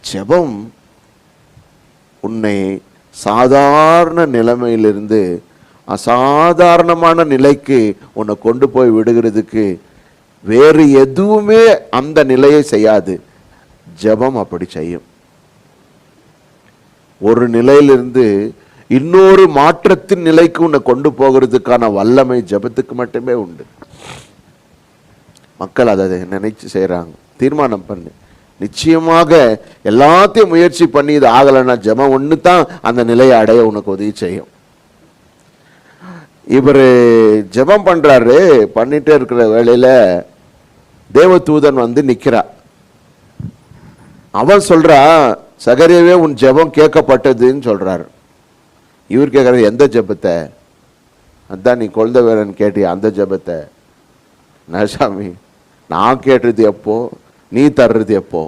ஜெபம் உன்னை சாதாரண நிலைமையிலிருந்து அசாதாரணமான நிலைக்கு உன்னை கொண்டு போய் விடுகிறதுக்கு வேறு எதுவுமே அந்த நிலையை செய்யாது. ஜெபம் அப்படி செய்யும். ஒரு நிலையிலிருந்து இன்னொரு மாற்றத்தின் நிலைக்கு உன்னை கொண்டு போகிறதுக்கான வல்லமை ஜெபத்துக்கு மட்டுமே உண்டு. மக்கள் அதை நினைச்சு செய்யறாங்க, தீர்மானம் பண்ணு. நிச்சயமாக எல்லாத்தையும் முயற்சி பண்ணி இது ஆகலைன்னா ஜெபம் ஒன்று தான் அந்த நிலையை அடைய உனக்கு உதவி செய்யும். இவர் ஜெபம் பண்றாரு, பண்ணிட்டே இருக்கிற வேளையில தேவதூதன் வந்து நிக்கிறா. அவன் சொல்றா, சகரியாவே உன் ஜெபம் கேட்கப்பட்டதுன்னு சொல்றாரு. இவர் கேட்கறது எந்த ஜெபத்தை? அதான் நீ குழந்தை வேறன்னு கேட்டிய அந்த ஜெபத்தை. நசாமி, நான் கேட்டது எப்போ, நீ தர்றது எப்போ?